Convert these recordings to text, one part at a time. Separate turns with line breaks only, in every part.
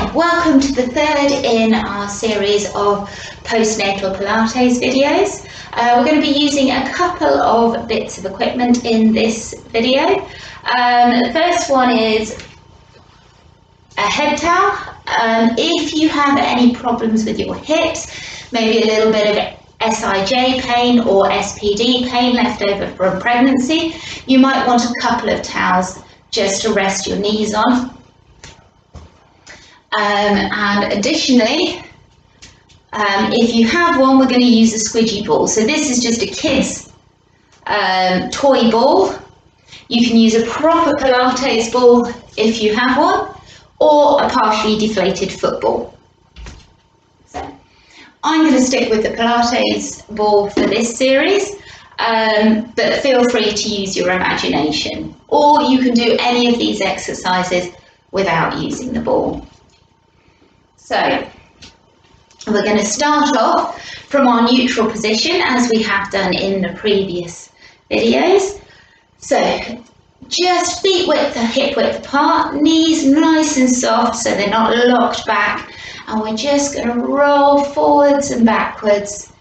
Hi, welcome to the third in our series of Post Natal Pilates videos. We're going to be using a couple of bits of equipment in this video. The first one is a head towel. If you have any problems with your hips, maybe a little bit of SIJ pain or SPD pain left over from pregnancy, you might want a couple of towels just to rest your knees on. And additionally, if you have one, we're going to use a squidgy ball. So this is just a kid's toy ball. You can use a proper Pilates ball if you have one, or a partially deflated football. So I'm going to stick with the Pilates ball for this series, but feel free to use your imagination, or you can do any of these exercises without using the ball. So we're going to start off from our neutral position as we have done in the previous videos. So just feet width or hip width apart, knees nice and soft so they're not locked back, and we're just going to roll forwards and backwards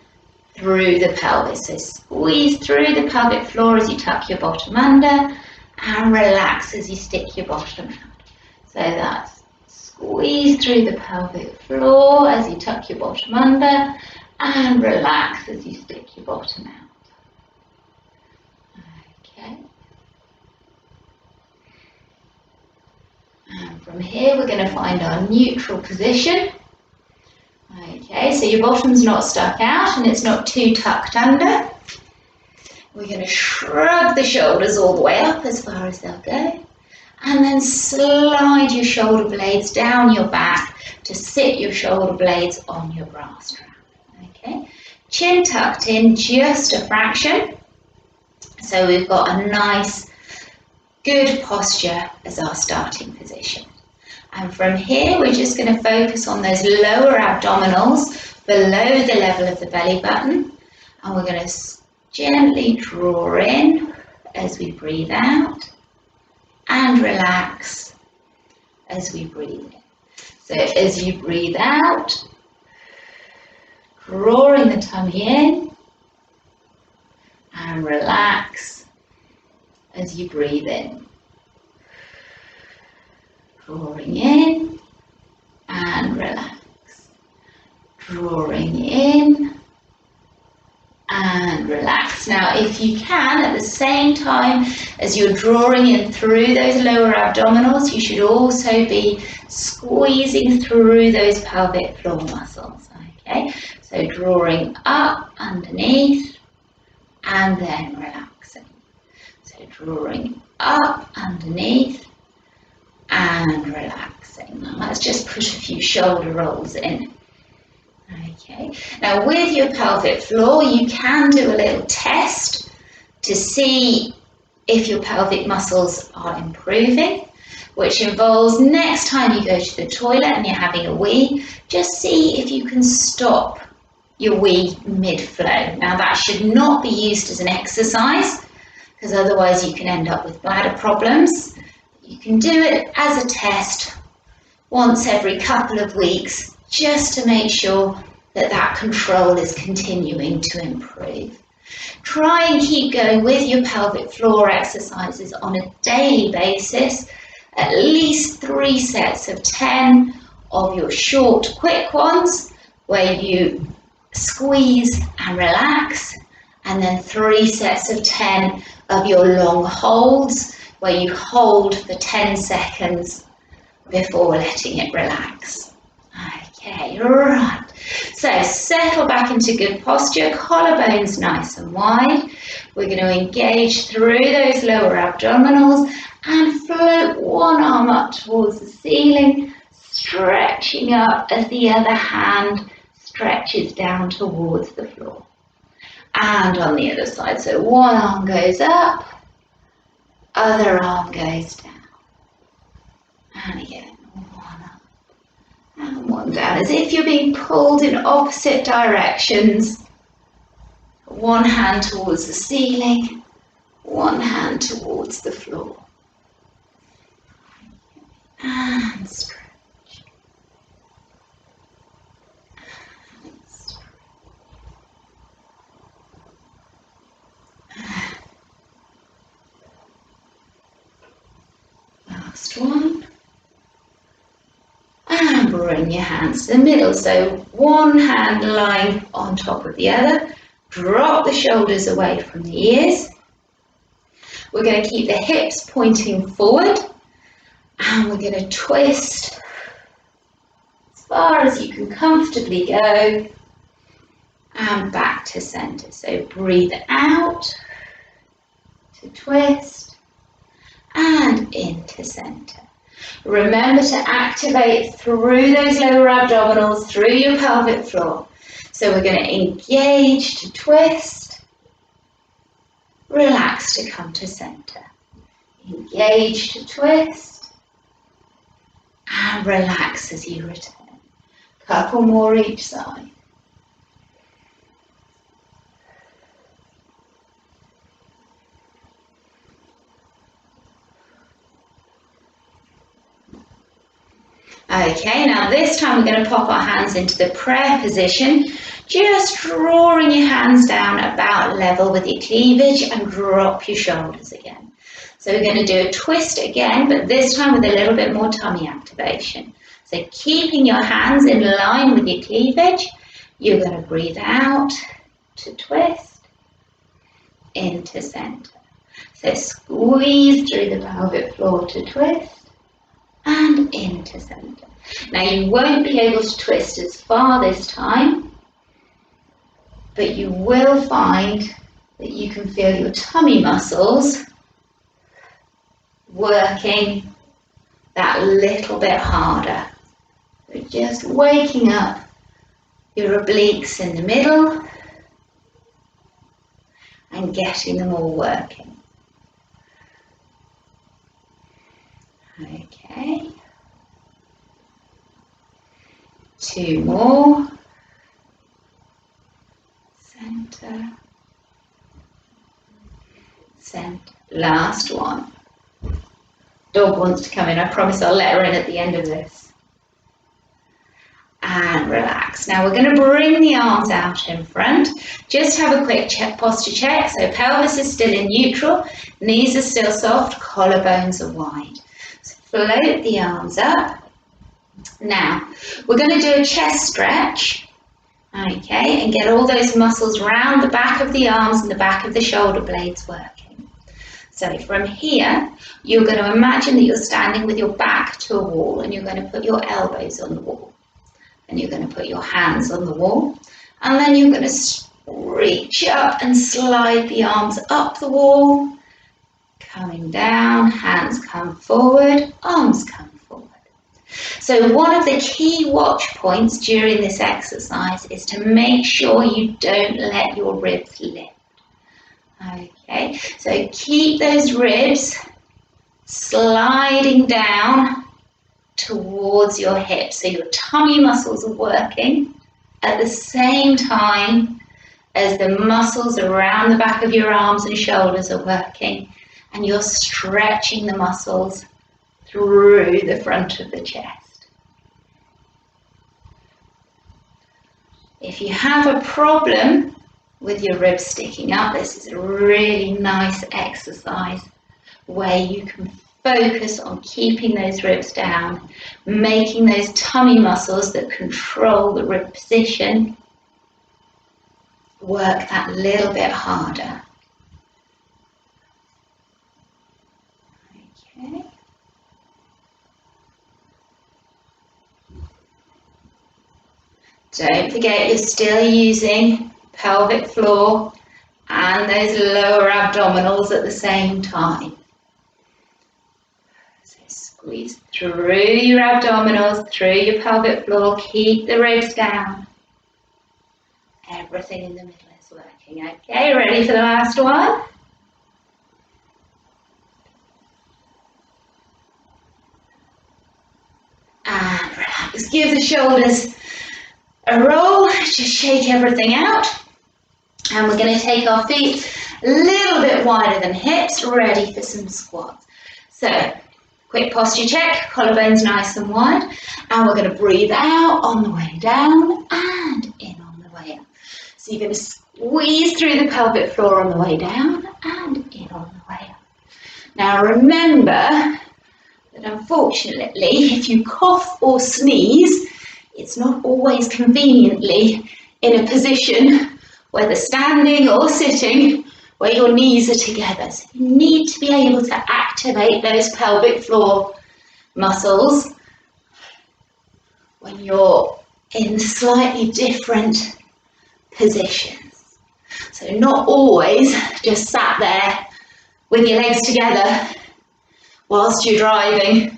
through the pelvis. So squeeze through the pelvic floor as you tuck your bottom under, and relax as you stick your bottom out. So that's squeeze through the pelvic floor as you tuck your bottom under, and relax as you stick your bottom out. Okay. And from here we're going to find our neutral position. Okay, so your bottom's not stuck out and it's not too tucked under. We're going to shrug the shoulders all the way up as far as they'll go. And then slide your shoulder blades down your back to sit your shoulder blades on your bra strap. Okay, chin tucked in just a fraction. So we've got a nice, good posture as our starting position. And from here, we're just going to focus on those lower abdominals below the level of the belly button. And we're going to gently draw in as we breathe out, and relax as we breathe in. So as you breathe out, drawing the tummy in, and relax as you breathe in. Drawing in and relax. Drawing in and relax. Now, if you can, at the same time as you're drawing in through those lower abdominals, you should also be squeezing through those pelvic floor muscles. Okay, so drawing up underneath and then relaxing. So drawing up underneath and relaxing. Now let's just put a few shoulder rolls in. Okay, now with your pelvic floor, you can do a little test to see if your pelvic muscles are improving, which involves next time you go to the toilet and you're having a wee, just see if you can stop your wee mid-flow. Now that should not be used as an exercise, because otherwise you can end up with bladder problems. You can do it as a test once every couple of weeks, just to make sure that that control is continuing to improve. Try and keep going with your pelvic floor exercises on a daily basis, at least 3 sets of 10 of your short, quick ones, where you squeeze and relax, and then 3 sets of 10 of your long holds, where you hold for 10 seconds before letting it relax. Okay, right. So settle back into good posture, collarbones nice and wide. We're going to engage through those lower abdominals and float one arm up towards the ceiling, stretching up as the other hand stretches down towards the floor. And on the other side, so one arm goes up, other arm goes down. And again, one up and one down, as if you're being pulled in opposite directions. One hand towards the ceiling, one hand towards the floor. And stretch. Last one. And bring your hands to the middle. So one hand lying on top of the other. Drop the shoulders away from the ears. We're going to keep the hips pointing forward. And we're going to twist as far as you can comfortably go. And back to center. So breathe out to twist. And into center. Remember to activate through those lower abdominals, through your pelvic floor. So we're going to engage to twist, relax to come to center. Engage to twist, and relax as you return. Couple more each side. Okay, now this time we're going to pop our hands into the prayer position, just drawing your hands down about level with your cleavage and drop your shoulders again. So we're going to do a twist again, but this time with a little bit more tummy activation. So keeping your hands in line with your cleavage, you're going to breathe out to twist, into center. So squeeze through the pelvic floor to twist, and into center. Now you won't be able to twist as far this time, but you will find that you can feel your tummy muscles working that little bit harder. So just waking up your obliques in the middle and getting them all working. Okay, 2 more, center, center, last one. Dog wants to come in, I promise I'll let her in at the end of this. And relax. Now we're going to bring the arms out in front. Just have a quick posture check. So pelvis is still in neutral, knees are still soft, collarbones are wide. Float the arms up. Now, we're going to do a chest stretch, okay, and get all those muscles around the back of the arms and the back of the shoulder blades working. So from here, you're going to imagine that you're standing with your back to a wall and you're going to put your elbows on the wall. And you're going to put your hands on the wall. And then you're going to reach up and slide the arms up the wall. Coming down, hands come forward, arms come forward. So one of the key watch points during this exercise is to make sure you don't let your ribs lift. Okay, so keep those ribs sliding down towards your hips. So your tummy muscles are working at the same time as the muscles around the back of your arms and shoulders are working. And you're stretching the muscles through the front of the chest. If you have a problem with your ribs sticking up, this is a really nice exercise where you can focus on keeping those ribs down, making those tummy muscles that control the rib position work that little bit harder. Okay. Don't forget you're still using pelvic floor and those lower abdominals at the same time. So squeeze through your abdominals, through your pelvic floor, keep the ribs down. Everything in the middle is working. Okay, ready for the last one? And relax. Give the shoulders a roll. Just shake everything out. And we're going to take our feet a little bit wider than hips, ready for some squats. So, quick posture check. Collarbones nice and wide. And we're going to breathe out on the way down and in on the way up. So you're going to squeeze through the pelvic floor on the way down and in on the way up. Now remember, But unfortunately, if you cough or sneeze, it's not always conveniently in a position, whether standing or sitting, where your knees are together. So you need to be able to activate those pelvic floor muscles when you're in slightly different positions. So not always just sat there with your legs together whilst you're driving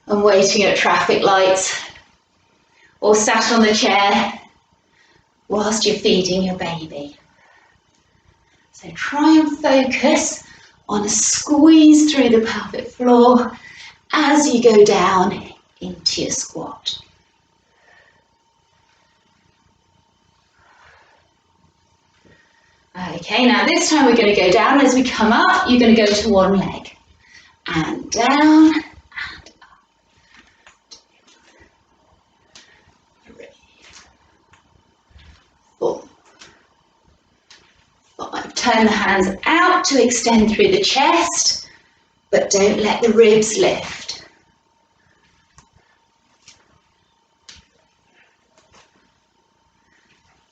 and waiting at traffic lights, or sat on the chair whilst you're feeding your baby. So try and focus on a squeeze through the pelvic floor as you go down into your squat. Okay, now this time we're going to go down. As we come up, you're going to go to one leg. And down, and up. 3, 4, 5. Turn the hands out to extend through the chest, but don't let the ribs lift.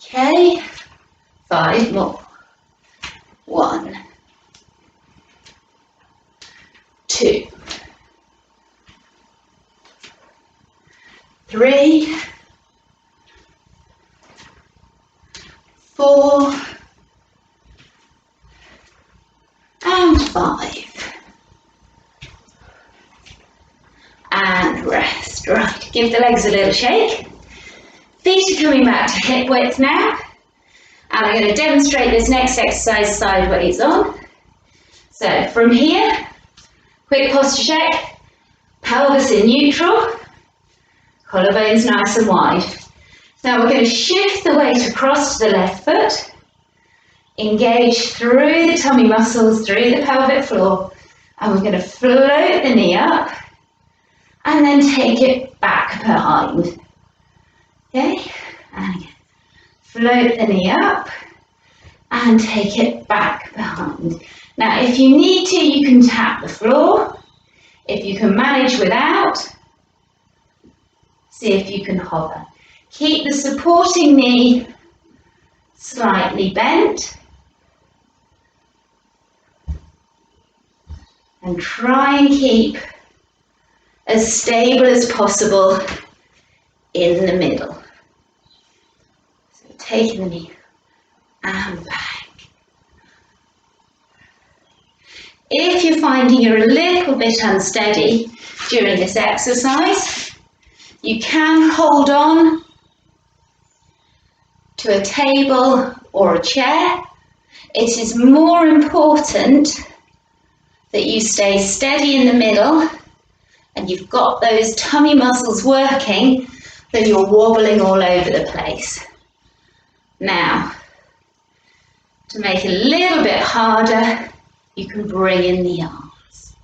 Okay, 5 more. 1, 2, 3, 4, and 5. And rest. Right, give the legs a little shake. Feet are coming back to hip width now. And I'm going to demonstrate this next exercise sideways on. So from here, quick posture check, pelvis in neutral, collarbones nice and wide. Now we're going to shift the weight across to the left foot, engage through the tummy muscles, through the pelvic floor, and we're going to float the knee up and then take it back behind. Okay, and again. Float the knee up and take it back behind. Now, if you need to, you can tap the floor. If you can manage without, see if you can hover. Keep the supporting knee slightly bent. And try and keep as stable as possible in the middle. Taking the knee and back. If you're finding you're a little bit unsteady during this exercise, you can hold on to a table or a chair. It is more important that you stay steady in the middle and you've got those tummy muscles working than you're wobbling all over the place. Now, to make it a little bit harder, you can bring in the arms.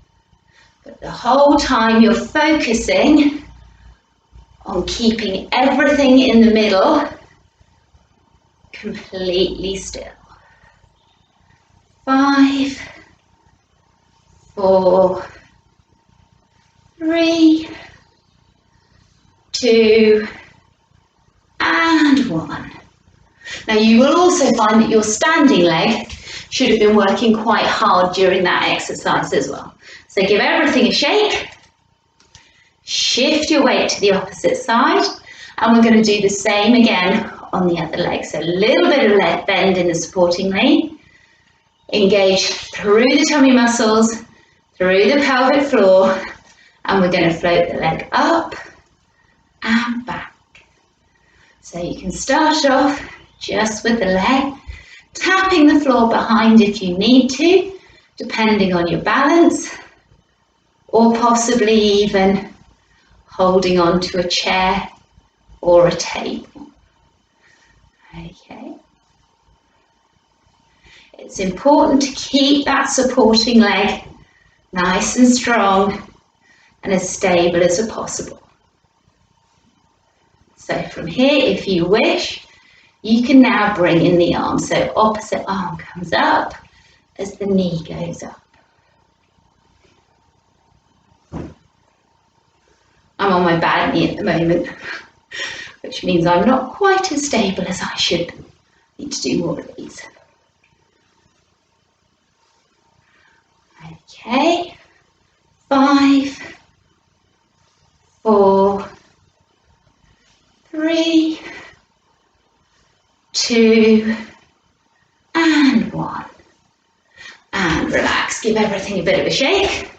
But the whole time you're focusing on keeping everything in the middle completely still. 5, 4, 3, 2, and 1. Now you will also find that your standing leg should have been working quite hard during that exercise as well. So give everything a shake, shift your weight to the opposite side, and we're going to do the same again on the other leg. So a little bit of leg bend in the supporting knee, engage through the tummy muscles, through the pelvic floor, and we're going to float the leg up and back. So you can start off just with the leg, tapping the floor behind if you need to, depending on your balance, or possibly even holding on to a chair or a table. Okay. It's important to keep that supporting leg nice and strong and as stable as possible. So from here, if you wish, you can now bring in the arm. So opposite arm comes up as the knee goes up. my bad knee at the moment, which means I'm not quite as stable as I should. Need to do more of these. Okay, 5, 4, 3, 2, and 1. And relax, give everything a bit of a shake.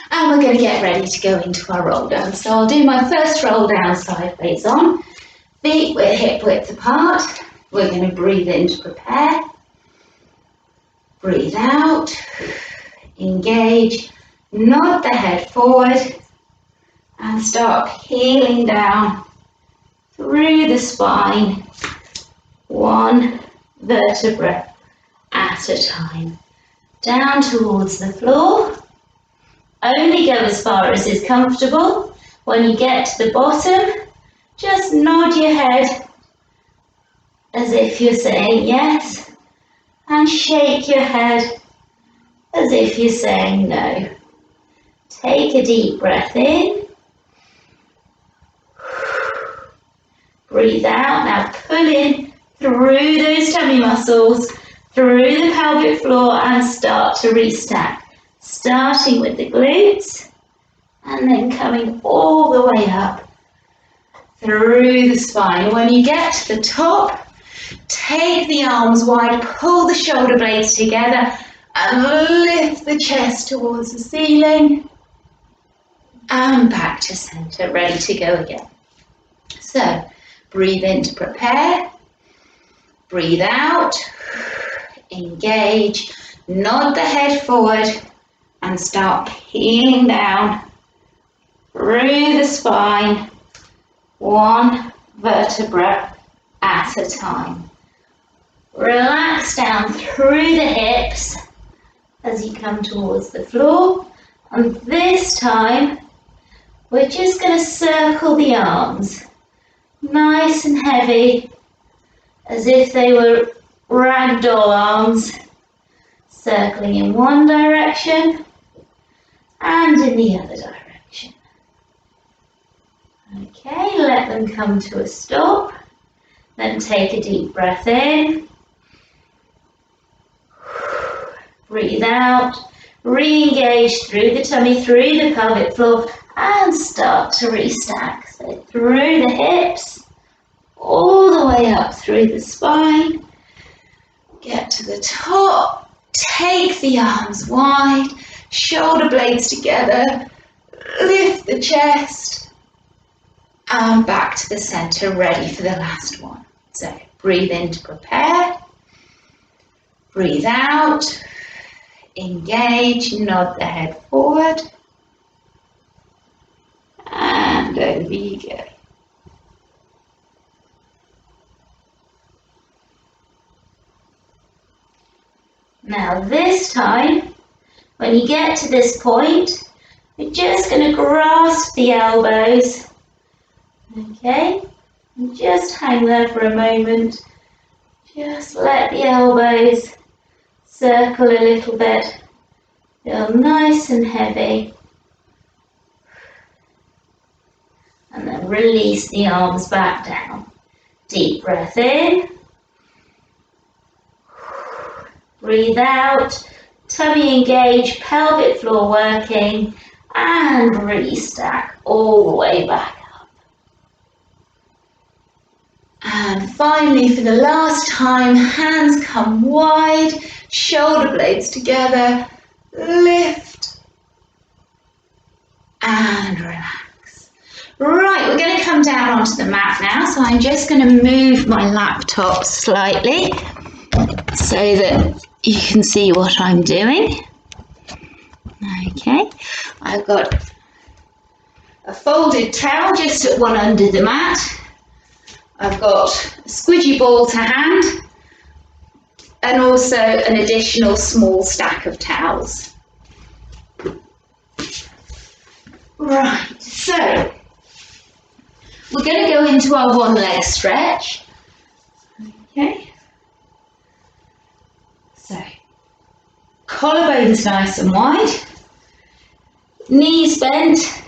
And we're going to get ready to go into our roll down. So I'll do my first roll down sideways on. Feet width, hip width apart. We're going to breathe in to prepare. Breathe out. Engage. Nod the head forward. And start peeling down through the spine. One vertebra at a time. Down towards the floor. Only go as far as is comfortable. When you get to the bottom, just nod your head as if you're saying yes, and shake your head as if you're saying no. Take a deep breath in. Breathe out. Now pull in through those tummy muscles, through the pelvic floor, and start to restack. Starting with the glutes and then coming all the way up through the spine. When you get to the top, take the arms wide, pull the shoulder blades together and lift the chest towards the ceiling and back to center, ready to go again. So breathe in to prepare, breathe out, engage, nod the head forward, and start peeling down through the spine, one vertebra at a time. Relax down through the hips as you come towards the floor. And this time, we're just going to circle the arms, nice and heavy, as if they were ragdoll arms, circling in one direction and in the other direction. Okay, let them come to a stop. Then take a deep breath in. Breathe out. Re-engage through the tummy, through the pelvic floor, and start to restack. So through the hips, all the way up through the spine. Get to the top. Take the arms wide. Shoulder blades together, lift the chest, and back to the center, ready for the last one. So breathe in to prepare, breathe out, engage, nod the head forward, and over you go. Now this time, when you get to this point, you're just going to grasp the elbows, okay? And just hang there for a moment. Just let the elbows circle a little bit. Feel nice and heavy. And then release the arms back down. Deep breath in. Breathe out. Tummy engaged, pelvic floor working, and restack all the way back up. And finally, for the last time, hands come wide, shoulder blades together, lift, and relax. Right, we're going to come down onto the mat now, so I'm just going to move my laptop slightly so that you can see what I'm doing. Okay, I've got a folded towel just at one under the mat. I've got a squidgy ball to hand and also an additional small stack of towels. Right, so we're going to go into our one leg stretch. Okay. So, collarbones nice and wide, knees bent,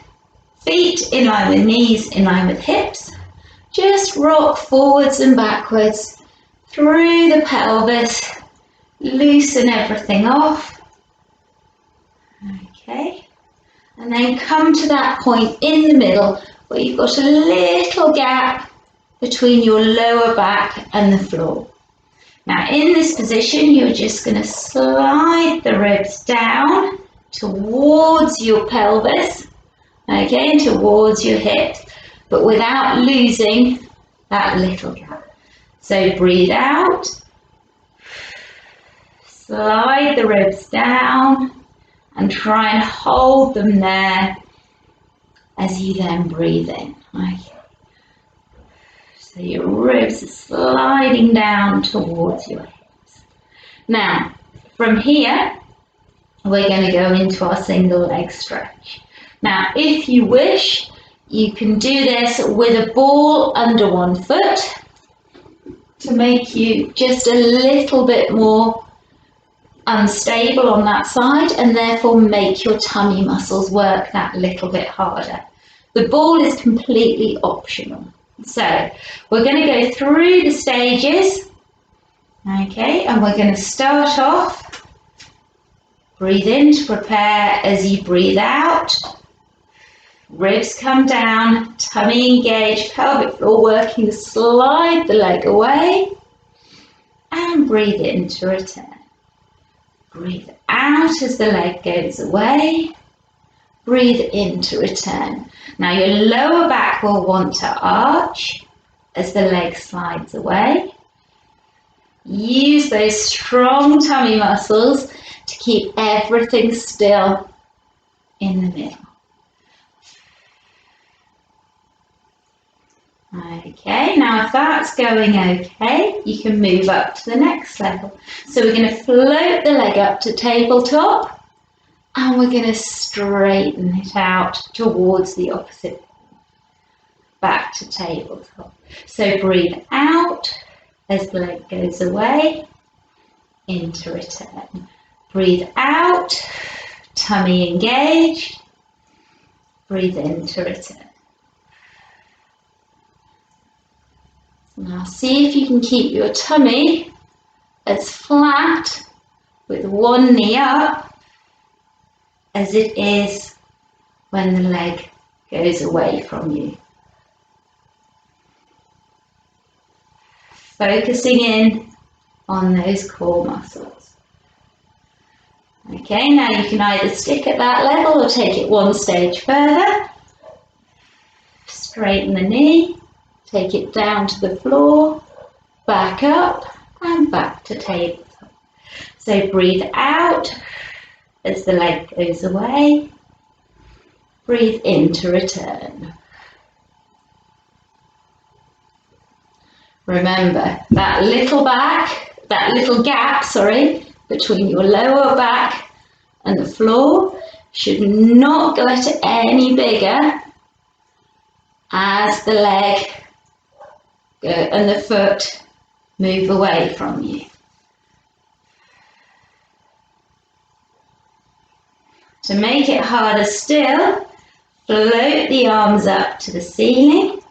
Feet in line with knees, in line with hips. Just rock forwards and backwards through the pelvis. Loosen everything off. Okay. And then come to that point in the middle where you've got a little gap between your lower back and the floor. Now in this position, you're just going to slide the ribs down towards your pelvis, okay, and towards your hips, but without losing that little gap. So breathe out, slide the ribs down, and try and hold them there as you then breathe in. Okay. So your ribs are sliding down towards your hips. Now, from here, we're going to go into our single leg stretch. Now, if you wish, you can do this with a ball under one foot to make you just a little bit more unstable on that side and therefore make your tummy muscles work that little bit harder. The ball is completely optional. So we're going to go through the stages, okay, and we're going to start off. Breathe in to prepare as you breathe out. Ribs come down, tummy engaged, pelvic floor working, slide the leg away and breathe in to return. Breathe out as the leg goes away. Breathe in to return. Now your lower back will want to arch as the leg slides away. Use those strong tummy muscles to keep everything still in the middle. Okay, now if that's going okay, you can move up to the next level. So we're going to float the leg up to tabletop and we're going to straighten it out towards the opposite. Back to tabletop. So breathe out as the leg goes away, into return. Breathe out, tummy engaged. Breathe in to return. Now see if you can keep your tummy as flat with one knee up as it is when the leg goes away from you. Focusing in on those core muscles. Okay, now you can either stick at that level or take it one stage further. Straighten the knee. Take it down to the floor, back up and back to tabletop. So breathe out as the leg goes away. Breathe in to return. Remember that little gap, between your lower back and the floor should not get any bigger as the leg and the foot move away from you. To make it harder still, float the arms up to the ceiling.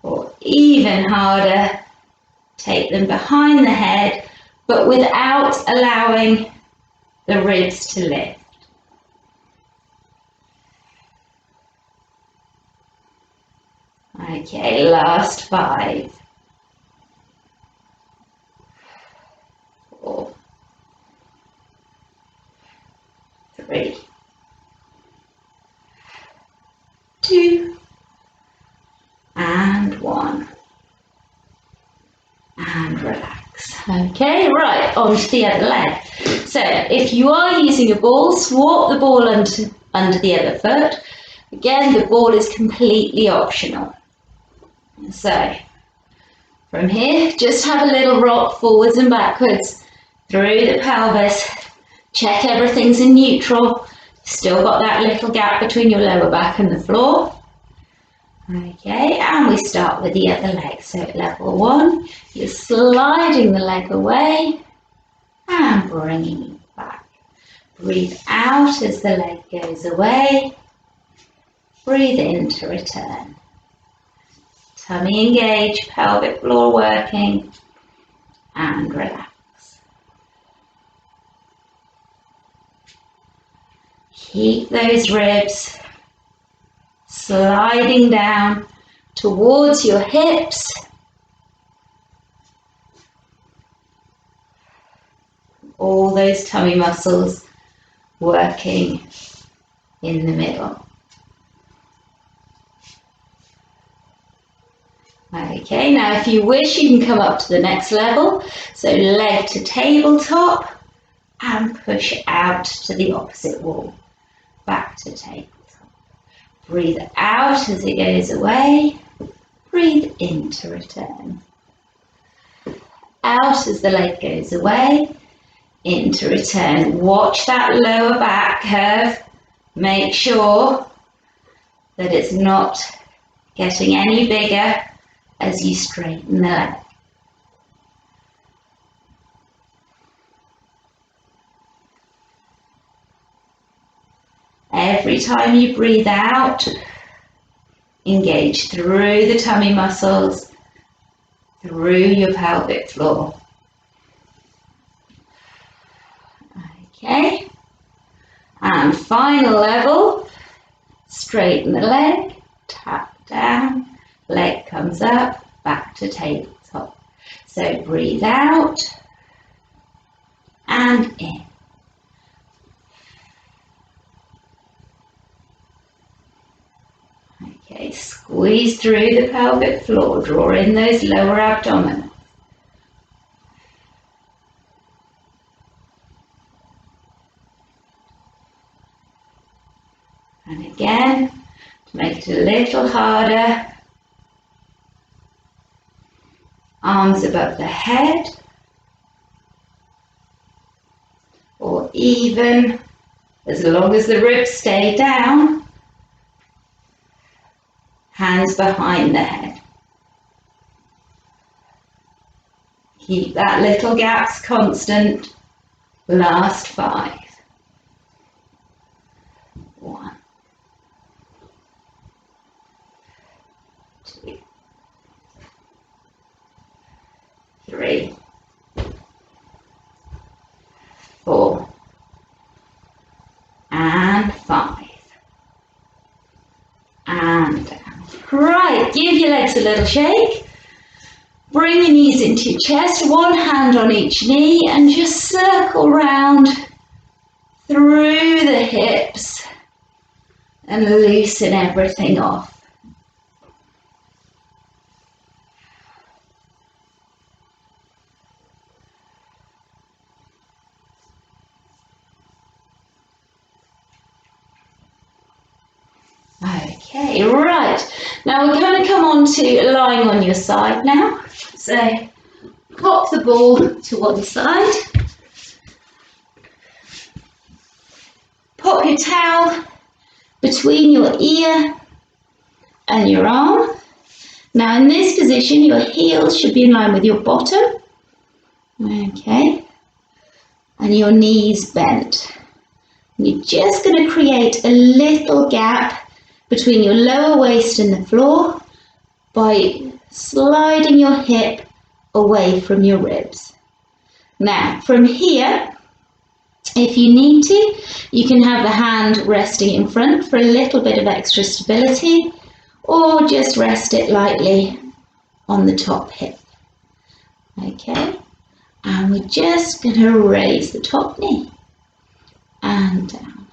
Or even harder, take them behind the head, but without allowing the ribs to lift. Okay, last 5, 4, 3, 2, and 1. And relax. Okay, right, onto the other leg. So if you are using a ball, swap the ball under the other foot. Again, the ball is completely optional. So from here, just have a little rock forwards and backwards through the pelvis. Check everything's in neutral. Still got that little gap between your lower back and the floor. Okay, and we start with the other leg. So at level 1, you're sliding the leg away and bringing it back. Breathe out as the leg goes away. Breathe in to return. Tummy engaged, pelvic floor working, and relax. Keep those ribs sliding down towards your hips. All those tummy muscles working in the middle. Okay, now if you wish, you can come up to the next level. So leg to tabletop and push out to the opposite wall. Back to tabletop. Breathe out as it goes away. Breathe in to return. Out as the leg goes away. In to return. Watch that lower back curve. Make sure that it's not getting any bigger as you straighten the leg. Every time you breathe out, engage through the tummy muscles, through your pelvic floor. Okay, and final level, straighten the leg, tap down, leg comes up, back to tabletop. So breathe out and in. Okay, squeeze through the pelvic floor, draw in those lower abdominals. And again, to make it a little harder, arms above the head, or even, as long as the ribs stay down, hands behind the head. Keep that little gaps constant. Last 5. 1, 2, 3, 4, and 5. And down. Right, give your legs a little shake. Bring your knees into your chest, one hand on each knee, and just circle round through the hips and loosen everything off. Okay, right. Now we're going to come on to lying on your side now. So pop the ball to one side. Pop your towel between your ear and your arm. Now in this position, your heels should be in line with your bottom. Okay. And your knees bent. And you're just going to create a little gap between your lower waist and the floor by sliding your hip away from your ribs. Now, from here, if you need to, you can have the hand resting in front for a little bit of extra stability, or just rest it lightly on the top hip. Okay, and we're just going to raise the top knee and down.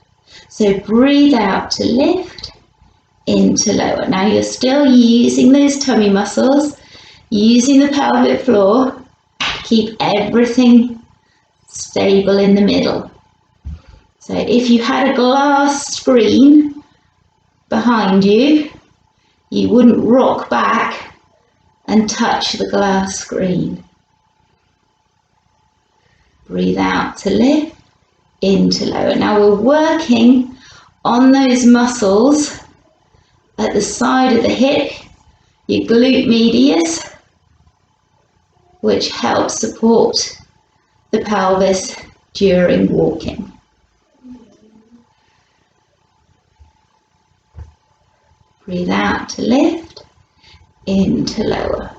So breathe out to lift, into lower. Now you're still using those tummy muscles, using the pelvic floor. Keep everything stable in the middle. So if you had a glass screen behind you, you wouldn't rock back and touch the glass screen. Breathe out to lift, into lower. Now we're working on those muscles at the side of the hip, your glute medius, which helps support the pelvis during walking. Breathe out to lift, in to lower.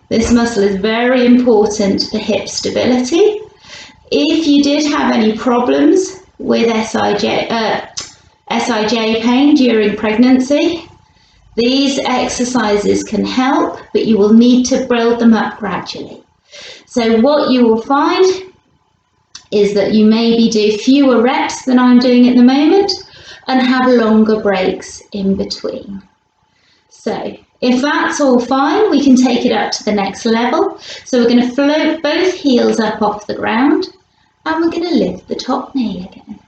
This muscle is very important for hip stability. If you did have any problems with SIJ pain during pregnancy, these exercises can help, but you will need to build them up gradually. So what you will find is that you maybe do fewer reps than I'm doing at the moment and have longer breaks in between. So if that's all fine, we can take it up to the next level. So we're going to float both heels up off the ground and we're going to lift the top knee again.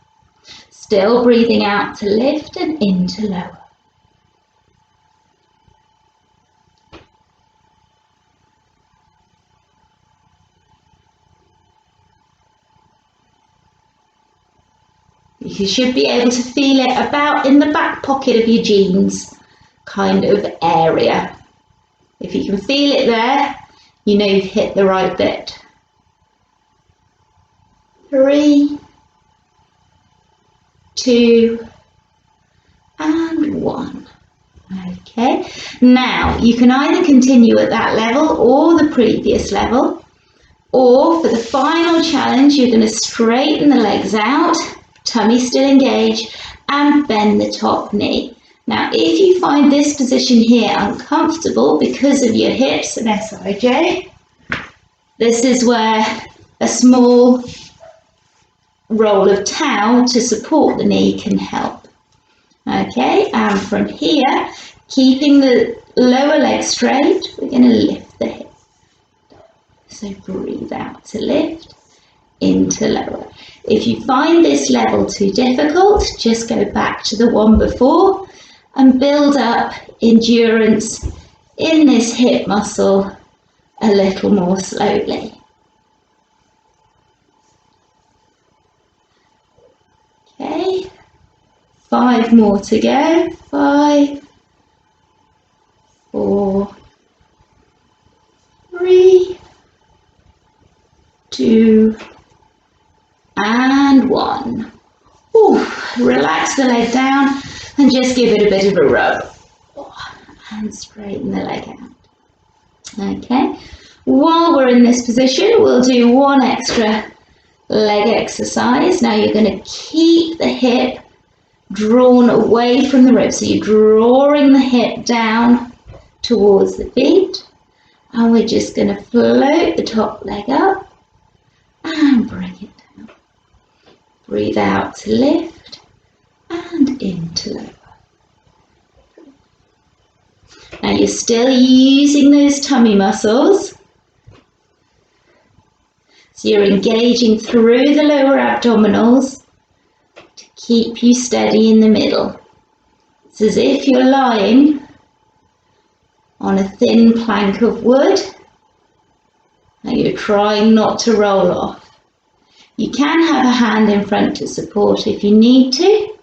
Still breathing out to lift and in to lower. You should be able to feel it about in the back pocket of your jeans kind of area. If you can feel it there, you know you've hit the right bit. 3, 2, and 1. Okay, now you can either continue at that level or the previous level, or for the final challenge, you're going to straighten the legs out, tummy still engaged, and bend the top knee. Now, if you find this position here uncomfortable because of your hips and SIJ, this is where a small roll of towel to support the knee can help. Okay, and from here, keeping the lower leg straight, we're going to lift the hip. So breathe out to lift, in to lower. If you find this level too difficult, just go back to the one before and build up endurance in this hip muscle a little more slowly. Okay, 5 more to go. 5, 4, 3, 2, and 1. Ooh, relax the leg down and just give it a bit of a rub. And straighten the leg out. Okay, while we're in this position, we'll do one extra leg exercise. Now you're going to keep the hip drawn away from the ribs. So you're drawing the hip down towards the feet. And we're just going to float the top leg up and bring it down. Breathe out to lift and in to lower. Now you're still using those tummy muscles. So you're engaging through the lower abdominals to keep you steady in the middle. It's as if you're lying on a thin plank of wood and you're trying not to roll off. You can have a hand in front to support if you need to,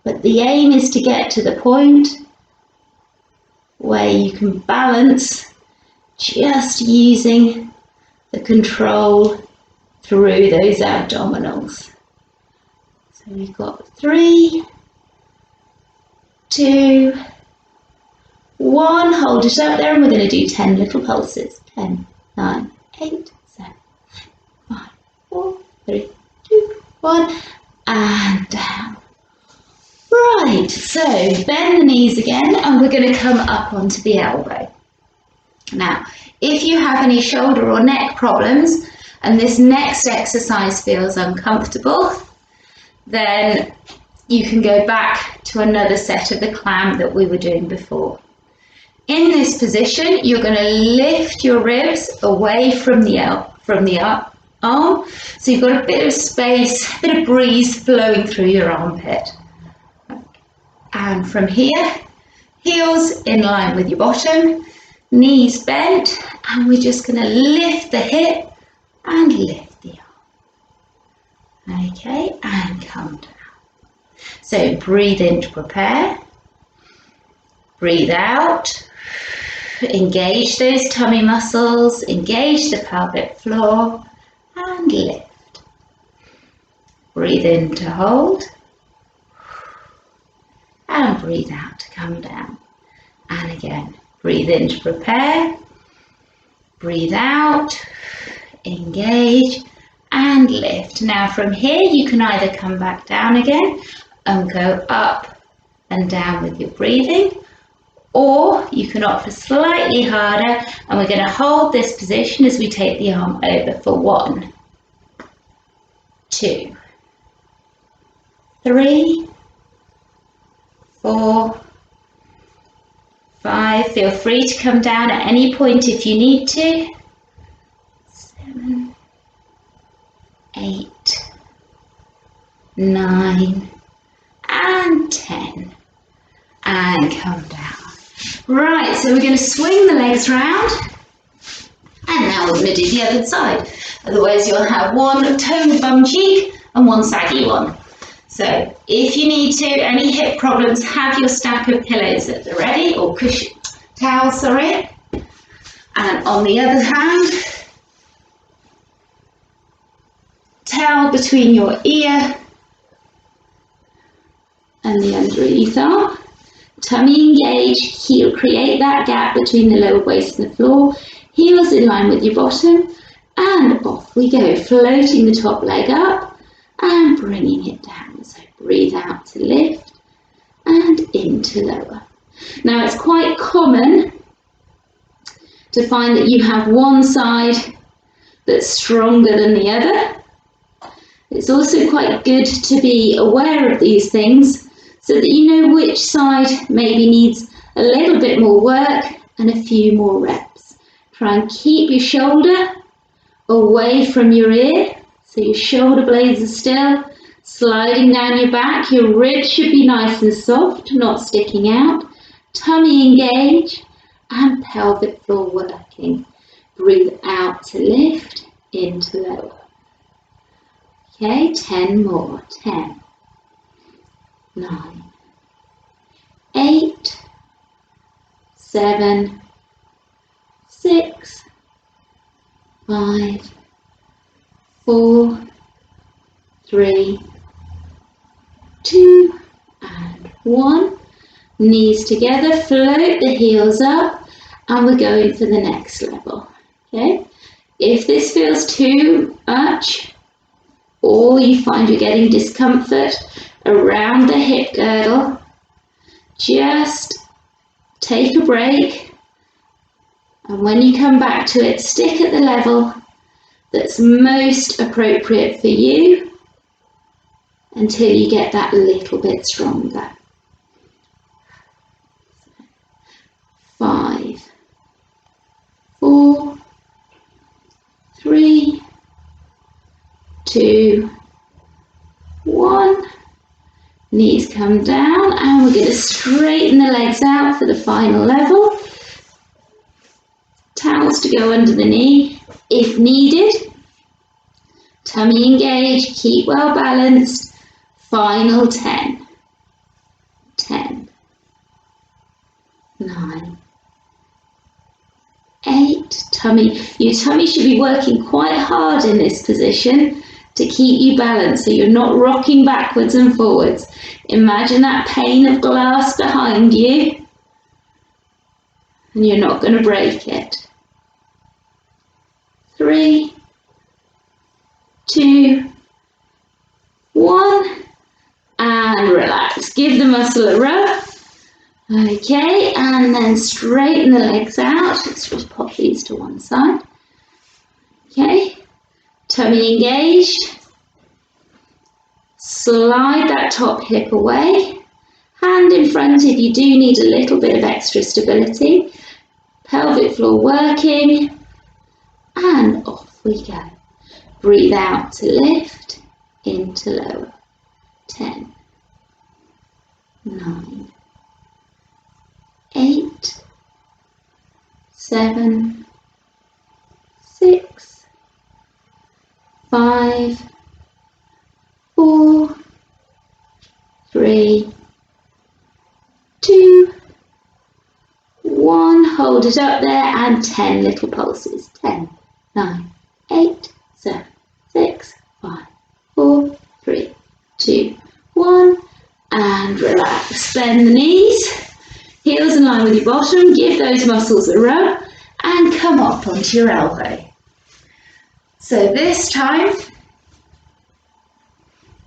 but the aim is to get to the point where you can balance just using the control through those abdominals. So we've got 3, 2, 1. Hold it up there and we're going to do 10 little pulses. 10, 9, 8, 7, 5, 4, 3, 2, 1, and down. Right, so bend the knees again and we're going to come up onto the elbow. Now, if you have any shoulder or neck problems and this next exercise feels uncomfortable, then you can go back to another set of the clamp that we were doing before. In this position, you're going to lift your ribs away from the arm, so you've got a bit of space, a bit of breeze flowing through your armpit. And from here, heels in line with your bottom, knees bent, and we're just going to lift the hip and lift the arm. Okay, and come down. So breathe in to prepare. Breathe out. Engage those tummy muscles, engage the pelvic floor, and lift. Breathe in to hold, and breathe out to come down. And again, breathe in to prepare, breathe out, engage, and lift. Now from here, you can either come back down again and go up and down with your breathing, or you can opt for slightly harder, and we're going to hold this position as we take the arm over for 1, 2, 3, 4, 5. Feel free to come down at any point if you need to. 7, 8, 9, and 10. And come down. Right, so we're going to swing the legs round, and now we're going to do the other side. Otherwise you'll have one toned bum cheek and one saggy one. So if you need to, any hip problems, have your stack of pillows at the ready, or cushion towels, sorry. And on the other hand, towel between your ear and the underneath arm. Tummy engage, heel, create that gap between the lower waist and the floor, heels in line with your bottom, and off we go, floating the top leg up and bringing it down. So breathe out to lift and into lower. Now it's quite common to find that you have one side that's stronger than the other. It's also quite good to be aware of these things so that you know which side maybe needs a little bit more work and a few more reps. Try and keep your shoulder away from your ear, so your shoulder blades are still, sliding down your back. Your ribs should be nice and soft, not sticking out. Tummy engage and pelvic floor working. Breathe out to lift, into lower. Okay, 10 more. 10, 9, 8, 7, 6, 5, 4, 3, 2, and 1. Knees together, float the heels up, and we're going for the next level. Okay, if this feels too much, or you find you're getting discomfort around the hip girdle, just take a break, and when you come back to it, stick at the level that's most appropriate for you until you get that little bit stronger. 5, 4, 3, 2, 1. Knees come down, and we're going to straighten the legs out for the final level. Towels to go under the knee if needed. Tummy engage, keep well balanced. Final 10. 10, 9, 8. Your tummy should be working quite hard in this position to keep you balanced so you're not rocking backwards and forwards. Imagine that pane of glass behind you, and you're not going to break it. 3, 2, 1, and relax. Give the muscle a rub. Okay, and then straighten the legs out. Let's just pop these to one side. Okay, tummy engaged. Slide that top hip away. Hand in front if you do need a little bit of extra stability. Pelvic floor working. And off we go. Breathe out to lift, into lower. 10, 9, 8, 7, 6, 5, 4, 3, 2, 1, hold it up there, and 10 little pulses. 10, 9, 8, 7, 6, 5, 4, 3, 2, 1, and relax. Bend the knees, heels in line with your bottom, give those muscles a rub, and come up onto your elbow. So this time,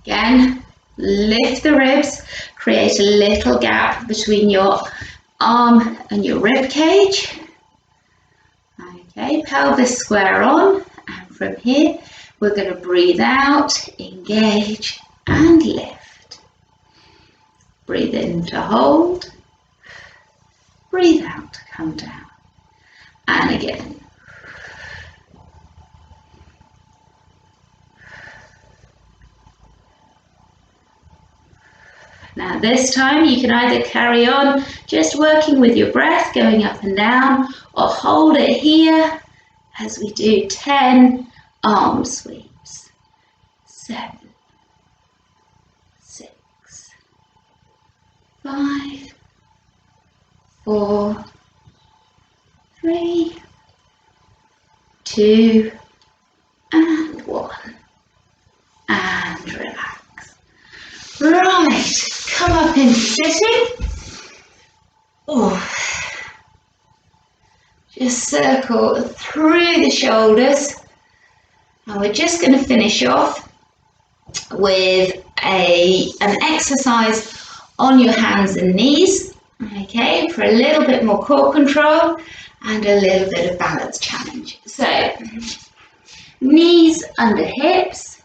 again, lift the ribs, create a little gap between your arm and your rib cage. Okay, pelvis square on, and from here we're going to breathe out, engage and lift. Breathe in to hold, breathe out to come down, and again. Now this time you can either carry on just working with your breath, going up and down, or hold it here as we do 10 arm sweeps. 7, 6, 5, 4, 3, 2, and 1. And relax. Right, come up into sitting. Oh. Just circle through the shoulders. And we're just going to finish off with an exercise on your hands and knees, okay, for a little bit more core control and a little bit of balance challenge. So, knees under hips,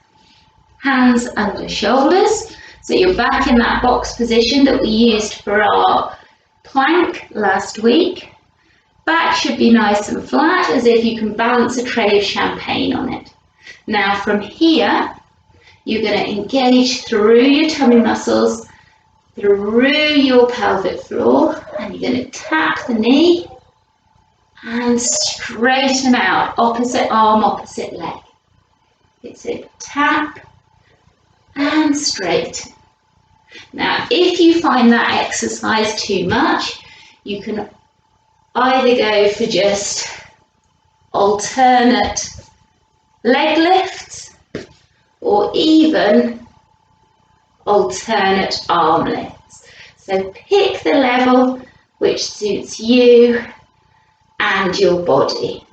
hands under shoulders. So you're back in that box position that we used for our plank last week. Back should be nice and flat, as if you can balance a tray of champagne on it. Now from here, you're going to engage through your tummy muscles, through your pelvic floor, and you're going to tap the knee and straighten out, opposite arm, opposite leg. It's a tap and straighten. Now, if you find that exercise too much, you can either go for just alternate leg lifts or even alternate arm lifts. So pick the level which suits you and your body.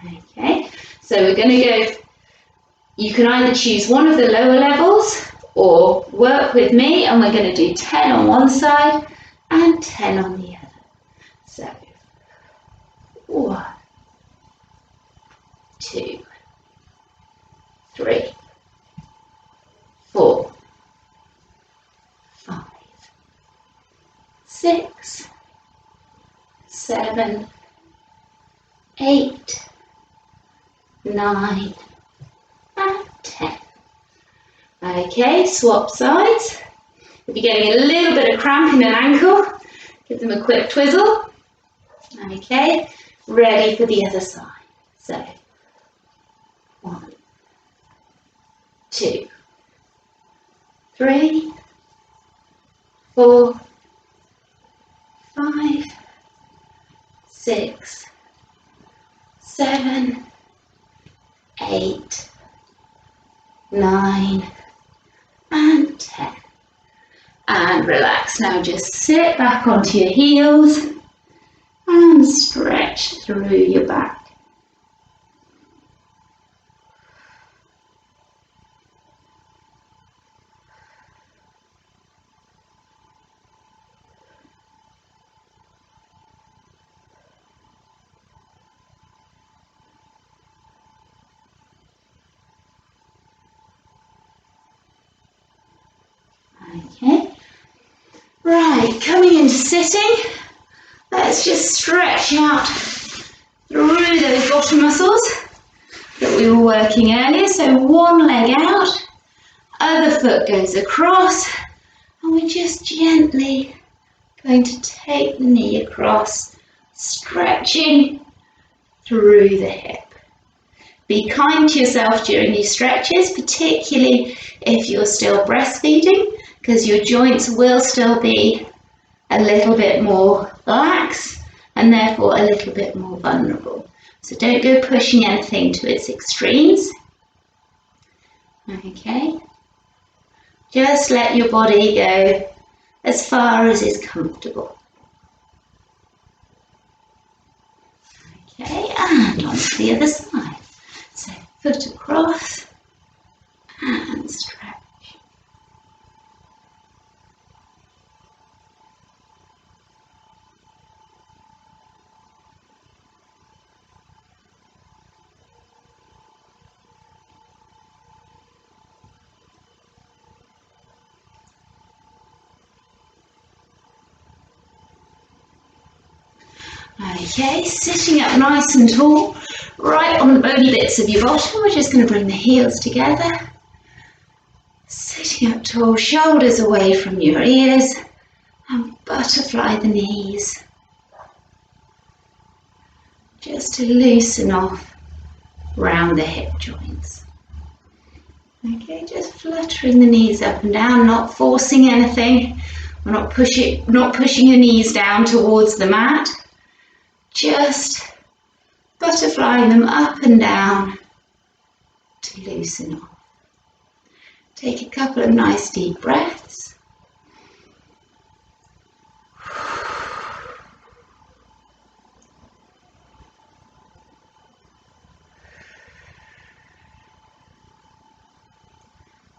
Okay, so we're going to go, you can either choose one of the lower levels or work with me, and we're going to do 10 on one side and 10 on the other. So 1, 2, 3, 4, 5, 6, 7, 8, 9, and 10. Okay, swap sides. If you're getting a little bit of cramp in an ankle, give them a quick twizzle. Okay, ready for the other side. So, 1, 2, 3, 4, 5, 6, 7, 8, 9, and 10. And relax. Now just sit back onto your heels and stretch through your back. Okay, right, coming into sitting, let's just stretch out through those bottom muscles that we were working earlier. So one leg out, other foot goes across, and we're just gently going to take the knee across, stretching through the hip. Be kind to yourself during these stretches, particularly if you're still breastfeeding, because your joints will still be a little bit more lax and therefore a little bit more vulnerable. So don't go pushing anything to its extremes. Okay, just let your body go as far as is comfortable. Okay, and on to the other side. So foot across and stretch. Okay, sitting up nice and tall, right on the bony bits of your bottom. We're just going to bring the heels together. Sitting up tall, shoulders away from your ears, and butterfly the knees. Just to loosen off round the hip joints. Okay, just fluttering the knees up and down, not forcing anything. We're not pushing your knees down towards the mat. Just butterflying them up and down to loosen off. Take a couple of nice deep breaths.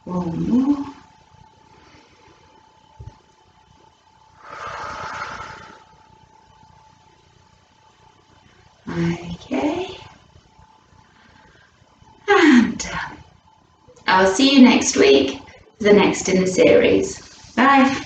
One more. Okay. And done. I'll see you next week for the next in the series. Bye.